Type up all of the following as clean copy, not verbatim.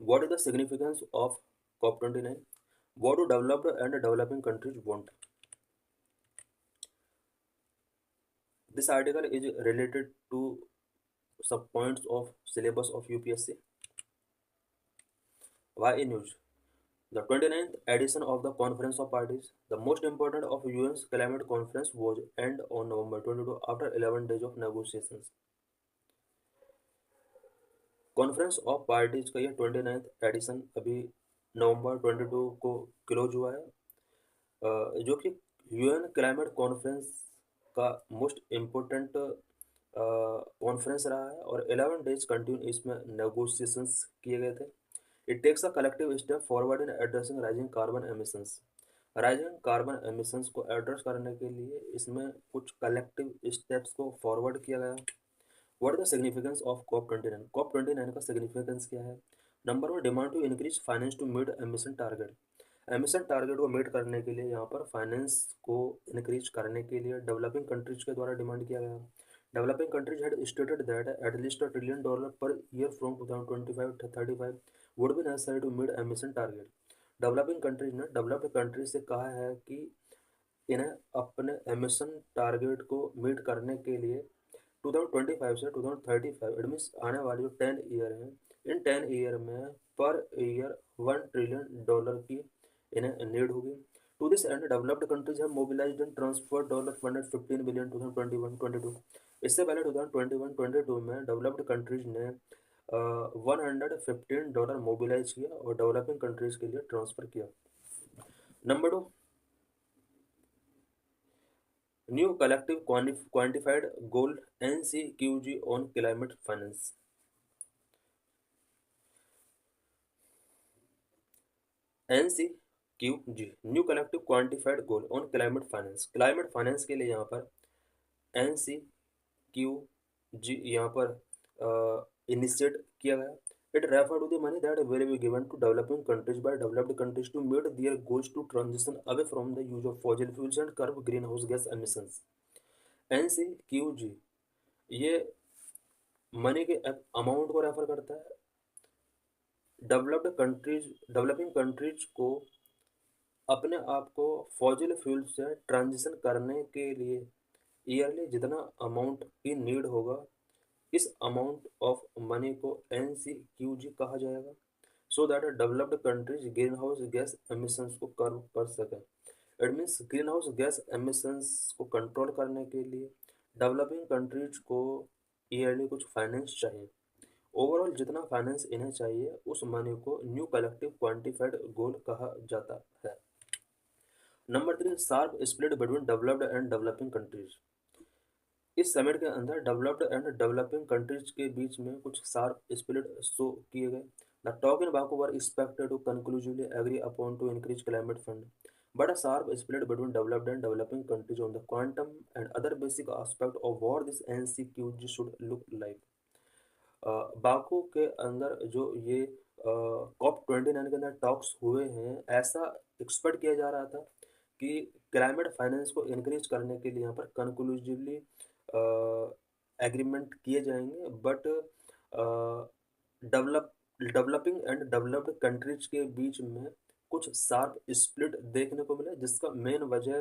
What is the significance of COP29? What do developed and developing countries want? This article is related to some points of syllabus of UPSC. Why in news? The 29th edition of the Conference of Parties, the most important of UN's climate conference, was end on November 22 after 11 days of negotiations. Conference of parties का ये 29th addition अभी नवंबर 22 को close हुआ है, जो कि UN climate conference का most important conference रहा है और 11 डेज कंटिन्यू इसमें नेगोशिएशंस किए गए थे. It takes a collective step forward in addressing rising carbon emissions. Rising carbon emissions को एड्रेस करने के लिए इसमें कुछ कलेक्टिव स्टेप्स को फॉरवर्ड किया गया. What is the significance of COP 29? COP 29 का सिग्निफिकेंस क्या है? Number one, demand to increase finance to meet emission target. Emission target को मीट करने के लिए यहाँ पर फाइनेंस को इंक्रीज करने के लिए डेवलपिंग कंट्रीज के द्वारा डिमांड किया गया. Developing countries had stated that at least $1 trillion per year from 2025 to 35 would be necessary to meet emission target. Developing countries ने डेवलप्ड कंट्रीज से कहा है कि इन्हें अपने एमिशन टारगेट को मीट करने के लिए 2025 से 2035 इट मीन्स आने वाली जो 10 ईयर हैं, इन 10 ईयर में पर ईयर $1 ट्रिलियन की इन्हें नीड होगी. To this end developed countries have mobilised and transfer dollar funded 15 billion 2021-22. इससे पहले 2021-22 में डेवलप्ड कंट्रीज ने $115 मोबिलाइज किया और डेवलपिंग कंट्रीज के लिए ट्रांसफर किया. Number two, new collective quantified goal NCQG on climate finance. NCQG new collective quantified goal on climate finance. Climate finance के लिए यहाँ पर NCQG यहाँ पर इनिशिएट किया गया. It refer to the money that will be given to developing countries by developed countries to meet their goals to transition away from the use of fossil fuels and curb greenhouse gas emissions. NCQG ये money के amount को refer करता है. Developing countries को अपने आप को fossil fuel से ट्रांजिशन करने के लिए ईयरली जितना अमाउंट की नीड होगा, इस अमाउंट ऑफ मनी को NCQG कहा जाएगा, so that developed countries green house gas emissions को कर्व कर सकें. It means green house gas emissions को कंट्रोल करने के लिए डेवलपिंग कंट्रीज को ईयरली कुछ फाइनेंस चाहिए. ओवरऑल जितना फाइनेंस इन्हें चाहिए उस मनी को न्यू कलेक्टिव क्वांटिफाइड गोल कहा जाता है. Number three, sharp split between developed and developing countries. इस समिट के अंदर डेवलप्ड एंड डेवलपिंग कंट्रीज के बीच में कुछ शार्प स्प्लिट शो किए गए. The talk in Baku were expected to conclusively agree upon to increase climate fund, but a sharp split between developed and developing countries on the quantum and other basic aspect of what this NCQG should look like. Baku के अंदर जो ये COP29 के अंदर talks हुए हैं, ऐसा expect किया जा रहा था कि क्लाइमेट फाइनेंस को इंक्रीज करने के लिए यहाँ पर कंक्लूसिवली एग्रीमेंट किए जाएंगे, but developing and developed countries के बीच में कुछ शार्प स्प्लिट देखने को मिला, जिसका मेन वजह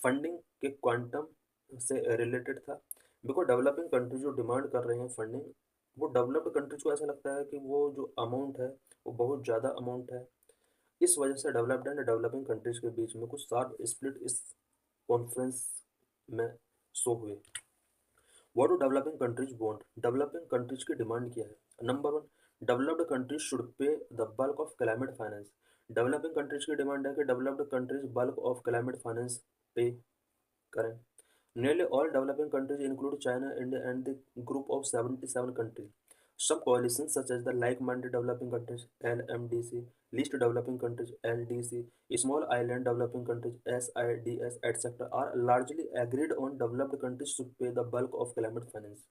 फंडिंग के क्वांटम से रिलेटेड था. बिकॉज डेवलपिंग कंट्रीज जो डिमांड कर रहे हैं फंडिंग, वो डेवलप्ड कंट्रीज को ऐसा लगता है कि वो जो अमाउंट है वो बहुत ज़्यादा अमाउंट है. इस वजह से डेवलप्ड एंड डेवलपिंग कंट्रीज के बीच में कुछ शार्प स्प्लिट इस कॉन्फ्रेंस में शो हुए. What do developing countries want? Developing countries की डिमांड क्या है? Number one, developed countries should pay the bulk of climate finance. Developing countries की डिमांड है कि developed countries bulk of climate finance पे करें. Nearly all developing countries include China, India, and the group of 77 countries. Some coalitions, such as the like-minded developing countries (LMDC), least developing countries (LDC), small island developing countries (SIDS), etc., are largely agreed on developed countries to pay the bulk of climate finance.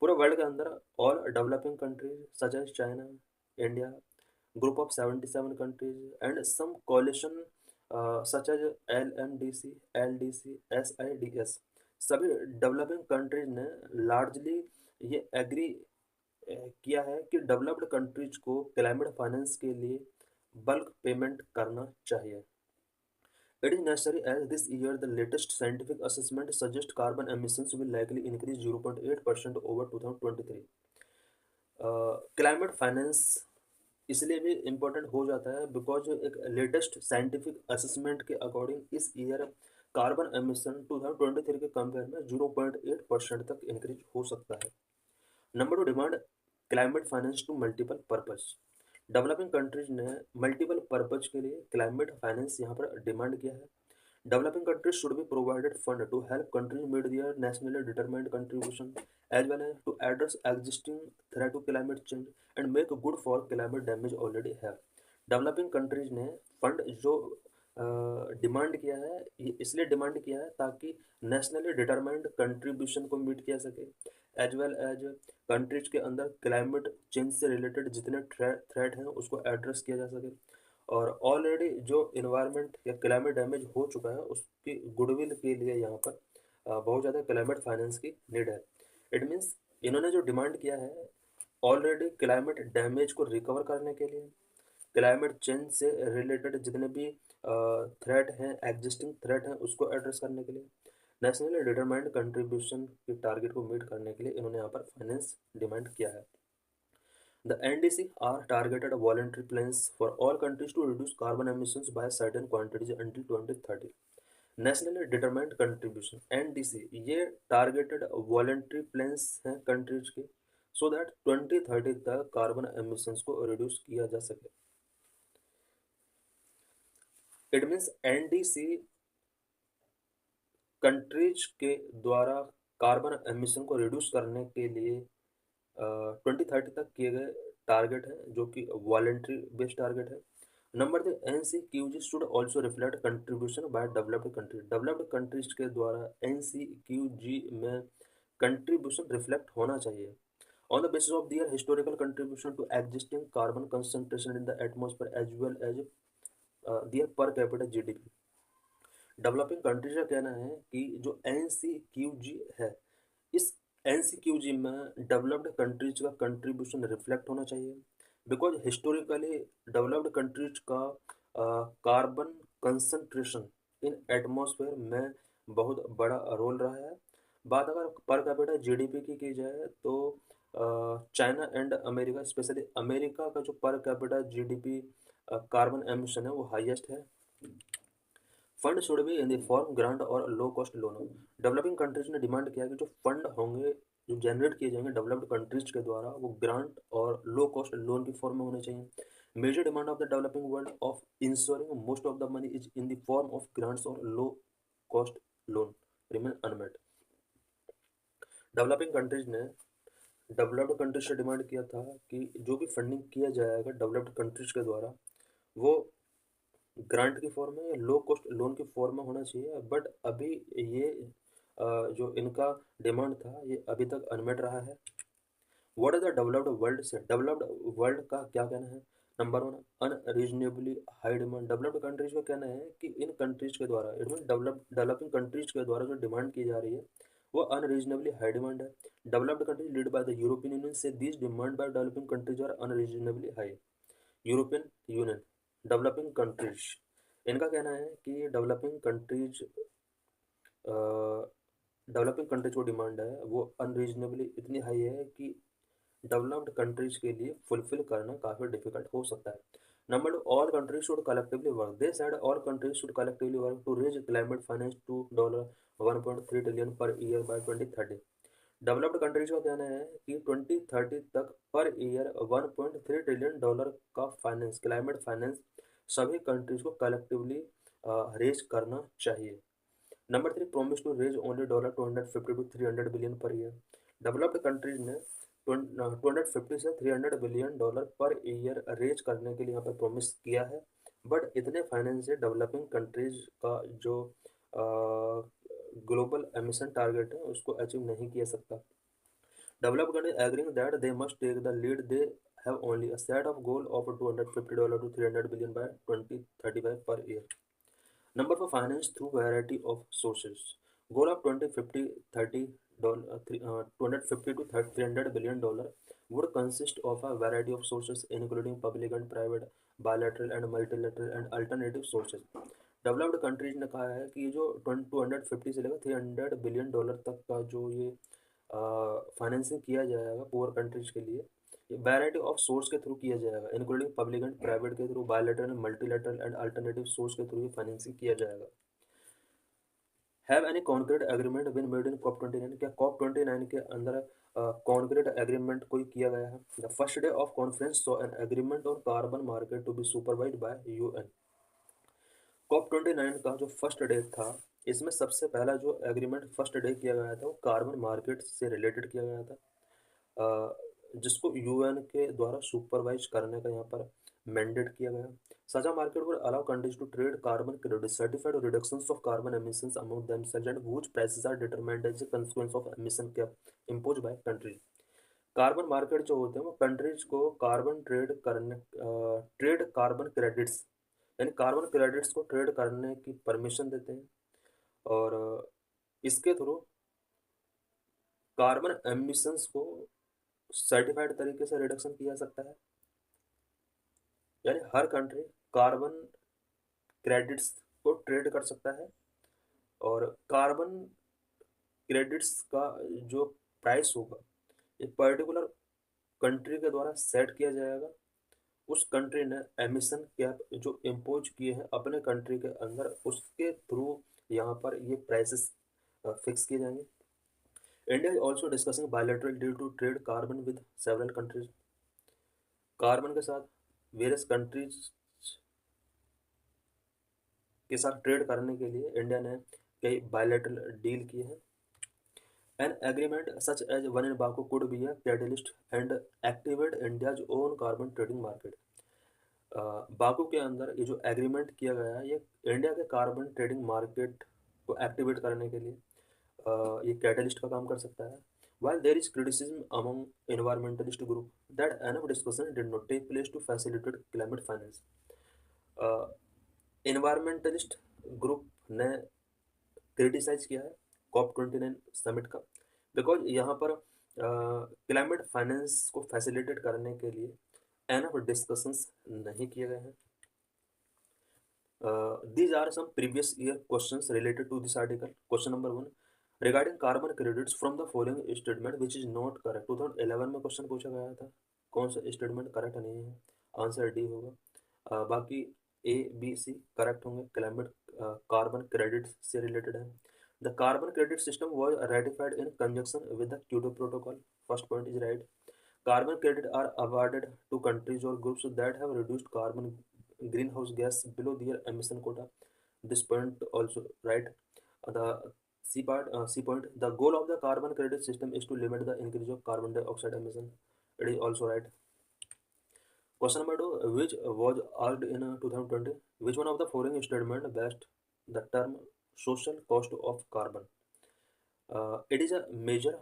पूरे world के अंदर all developing countries such as China, India, group of 77 countries and some coalition such as LMDC, LDC, SIDS, सभी developing countries ने largely ये agree किया है कि developed countries को क्लाइमेट फाइनेंस के लिए बल्क पेमेंट करना चाहिए। It is necessary as this year the latest scientific assessment suggests carbon emissions will likely increase 0.8% over 2023। Climate finance इसलिए भी इम्पोर्टेंट हो जाता है बिकॉज एक लेटेस्ट साइंटिफिक असेसमेंट के अकॉर्डिंग इस ईयर कार्बन एमिशन 2023 के कंपेयर में 0.8% तक इंक्रीज हो सकता है। Number two, demand climate finance to multiple purpose. Developing countries ने मल्टीपल पर्पज के लिए क्लाइमेट फाइनेंस यहाँ पर डिमांड किया है। Developing countries should be provided fund to help countries meet their nationally determined contribution as well as to address existing threat to climate change and make good for climate damage already have। Developing countries ने fund जो demand किया है ये इसलिए demand किया है ताकि nationally determined contribution को मीट किया सके एज वेल एज कंट्रीज के अंदर क्लाइमेट चेंज से रिलेटेड जितने थ्रेट हैं उसको एड्रेस किया जा सके और ऑलरेडी जो इन्वायरमेंट या क्लाइमेट डैमेज हो चुका है उसकी गुडविल के लिए यहाँ पर बहुत ज़्यादा क्लाइमेट फाइनेंस की नीड है। इट मीन्स इन्होंने जो डिमांड किया है ऑलरेडी क्लाइमेट डैमेज को रिकवर करने के लिए, क्लाइमेट चेंज से रिलेटेड जितने भी थ्रेट हैं, एग्जिस्टिंग थ्रेट हैं, उसको एड्रेस करने के लिए, नेशनली डिटरमाइंड कंट्रीब्यूशन के टारगेट को मीट करने के लिए इन्होंने यहाँ पर फाइनेंस डिमांड किया है। The NDC are targeted voluntary plans for all countries to reduce carbon emissions by certain quantities until 2030। Nationally determined contribution NDC ये टारगेटेड वॉलेंट्री प्लान्स हैं कंट्रीज के सो दैट 2030 तक कार्बन एमिशंस को reduce किया जा सके। इट मीन्स NDC कंट्रीज के द्वारा कार्बन एमिशन को रिड्यूस करने के लिए 2030 तक किए गए टारगेट है जो कि वॉलेंट्री बेस्ड टारगेट है। Number 3, NCQG should also reflect contribution by developed country. Developed countries के द्वारा NCQG में कंट्रीब्यूशन रिफ्लेक्ट होना चाहिए on the basis of their historical contribution to existing carbon concentration in the atmosphere as well as their per capita GDP। Developing countries का कहना है कि जो NCQG है इस NCQG में डेवलप्ड कंट्रीज का कंट्रीब्यूशन रिफ्लेक्ट होना चाहिए बिकॉज हिस्टोरिकली डेवलप्ड कंट्रीज का कार्बन कंसंट्रेशन इन एटमॉस्फेयर में बहुत बड़ा रोल रहा है। बात अगर पर कैपिटा GDP की जाए तो China and America, specially America का जो पर कैपिटा GDP कार्बन एमिशन है वो हाईएस्ट है। Fund should be in the form grant और low cost loan. Developing countries ने डिमांड किया कि जो फंड होंगे जो जनरेट किए जाएंगे डेवलप्ड कंट्रीज के द्वारा वो ग्रांट और लो कॉस्ट लोन की फॉर्म में होने चाहिए। Major demand of the developing world of insuring most of the money is in the form of grants और low cost loan remain unmet. Developing countries ने डेवलप्ड कंट्रीज से demand किया था कि जो भी फंडिंग किया जाएगा डेवलप्ड कंट्रीज के द्वारा वो ग्रांट की फॉर्म में या लो कॉस्ट लोन की फॉर्म में होना चाहिए बट अभी ये जो इनका डिमांड था ये अभी तक अनमेट रहा है। What is the developed world से डेवलप्ड वर्ल्ड का क्या कहना है? Number 1, unreasonably high demand. Developed countries का कहना है कि इन कंट्रीज के द्वारा इट मीन डेवलपिंग कंट्रीज के द्वारा जो डिमांड की जा रही है वो अनरीजनेबली हाई डिमांड है। Developed countries lead by the European Union से this demand by developing countries are unreasonably high. European Union, developing countries, इनका कहना है कि डेवलपिंग कंट्रीज को डिमांड है वो अनरीजनेबली इतनी हाई है कि डेवलप्ड कंट्रीज के लिए फुलफिल करना काफ़ी डिफिकल्ट हो सकता है। Number 2, all countries should collectively work. They said all countries should collectively work to raise climate finance to $1.3 trillion per year by 2030। Developed countries का कहना है कि 2030 तक पर ईयर $1.3 ट्रिलियन का फाइनेंस, क्लाइमेट फाइनेंस सभी कंट्रीज को collectively raise करना चाहिए। Number 3, promise to raise only $250 to $300 billion per year. Developed countries ने 250 से $300 बिलियन पर ईयर रेज करने के लिए यहाँ पर प्रॉमिस किया है बट इतने फाइनेंस से डेवलपिंग कंट्रीज का जो ग्लोबल एमिशन टारगेट है उसको अचीव नहीं किया सकता। Developed countries agreeing that they must take the lead, they have only a set of goal of $250 to $300 billion by 2035 per year। Number 4, finance through variety of sources। Goal of 2050 $250 to $300 billion would consist of a variety of sources including public and private, bilateral and multilateral and alternative sources. Developed countries ने कहा है कि ये जो 250 से लेकर $300 billion तक का जो ये फाइनेंसिंग किया जाएगा पुअर कंट्रीज के लिए, ये वैरायटी ऑफ सोर्स के थ्रू किया जाएगा, इंक्लूडिंग पब्लिक एंड प्राइवेट के through, bilateral, multilateral and alternative source के थ्रू ये फाइनेंसिंग किया जाएगा। Have any concrete agreement been made in COP 29? क्या कॉप 29 के अंदर कॉन्क्रीट एग्रीमेंट कोई किया गया है? The first day of conference saw an agreement on carbon market to be supervised by UN. COP 29 का जो फर्स्ट डे था, इसमें सबसे पहला जो एग्रीमेंट फर्स्ट डे किया गया था वो कार्बन मार्केट से रिलेटेड किया गया था, जिसको यूएन के द्वारा सुपरवाइज करने का यहाँ पर मैंडेट किया गया। Such market would allow countries to trade carbon credits, certified reductions of carbon emissions among themselves, and whose prices are determined as a consequence of emission cap imposed by countries. Carbon market जो होते हैं वो countries को trade carbon credits यानी carbon credits को trade करने की permission देते हैं, और इसके थ्रू कार्बन एमिशंस को सर्टिफाइड तरीके से रिडक्शन किया जा सकता है। यानी हर कंट्री कार्बन क्रेडिट्स को ट्रेड कर सकता है, और कार्बन क्रेडिट्स का जो प्राइस होगा एक पर्टिकुलर कंट्री के द्वारा सेट किया जाएगा। उस कंट्री ने एमिशन कैप जो इम्पोज किए हैं अपने कंट्री के अंदर, उसके थ्रू यहाँ पर ये प्राइसेस फिक्स किए जाएंगे। India is also discussing bilateral deal to trade carbon with several countries. Carbon के साथ वेरियस कंट्रीज के साथ ट्रेड करने के लिए इंडिया ने कई बायलैटरल डील किए हैं। An agreement such as one in Baku could be a catalyst and activate India's own carbon trading market. Baku के अंदर ये जो एग्रीमेंट किया गया है ये इंडिया के कार्बन ट्रेडिंग मार्केट को एक्टिवेट करने के लिए ये कैटलिस्ट का काम कर सकता है। While there is criticism among environmentalist group that enough discussion did not take place to facilitate climate finance, environmentalist group ने क्रिटिसाइज किया है कॉप 29 समिट का, बिकॉज यहाँ पर क्लाइमेट फाइनेंस को फैसिलिटेट करने के लिए एनफ डिस्कशंस नहीं किए गए हैं। These are some previous year questions related to this article. Question number 1, regarding carbon credits from the following statement which is not correct. 2011 में क्वेश्चन पूछा गया था, कौन सा स्टेटमेंट करेक्ट नहीं है? आंसर डी होगा। बाकी ए बी सी करेक्ट होंगे, क्लाइमेट कार्बन क्रेडिट से रिलेटेड है। The carbon credit system was ratified in conjunction with the Kyoto Protocol. First point is right. Carbon credit are awarded to countries or groups that have reduced carbon greenhouse gas below their emission quota. This point also right. The C point. The goal of the carbon credit system is to limit the increase of carbon dioxide emission. It is also right. Question number 2, which was asked in 2020. Which one of the following statement best the term social cost of carbon? It is a measure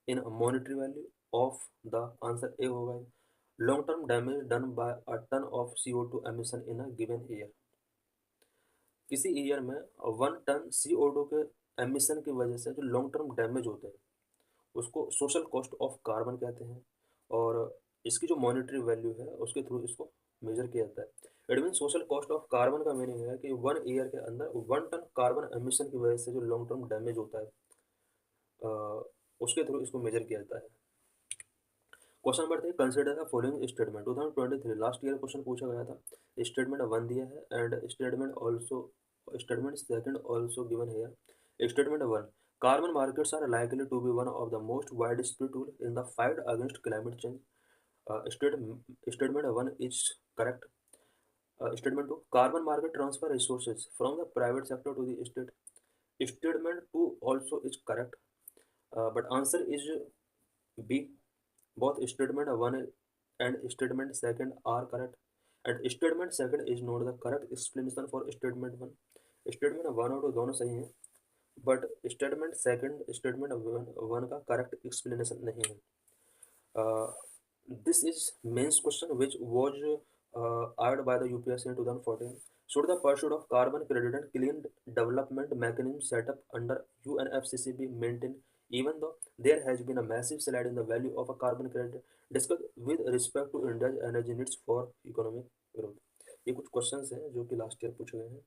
in a monetary value of the answer A होगा long term damage done by a ton of CO2 emission in a given year. किसी year में 1 ton CO2 के emission की वजह से जो long term damage होते हैं उसको सोशल कॉस्ट ऑफ कार्बन कहते हैं, और इसकी जो मॉनेटरी वैल्यू है उसके थ्रू इसको मेजर किया जाता है। It mean social cost of carbon का मीनिंग है कि 1 ईयर के अंदर 1 टन कार्बन एमिशन की वजह से जो लॉन्ग टर्म डैमेज होता है उसके थ्रू इसको मेजर किया जाता है। Question number 3, consider the following statement. 2023 last year question पूछा गया था। स्टेटमेंट 1 दिया है and statement second also given है। Statement 1, carbon markets are likely to be one of the most widespread tools in the fight against climate change. Statement 1 is correct. Statement 2, carbon market transfer resources from the private sector to the state. Statement 2 also is correct, but answer is B. Both statement 1 and statement second are correct, and statement second is not the correct explanation for statement 1. Statement 1 और 2 दोनों सही हैं, but statement second statement 1 का correct explanation नहीं है। This is mains question which was asked by the UPSC in 2014. Should the pursuit of carbon credit and clean development mechanism set up under UNFCCC be maintained even though there has been a massive slide in the value of a carbon credit discuss with respect to India energy needs for economic growth. ये कुछ questions हैं जो कि last year पूछे गए हैं।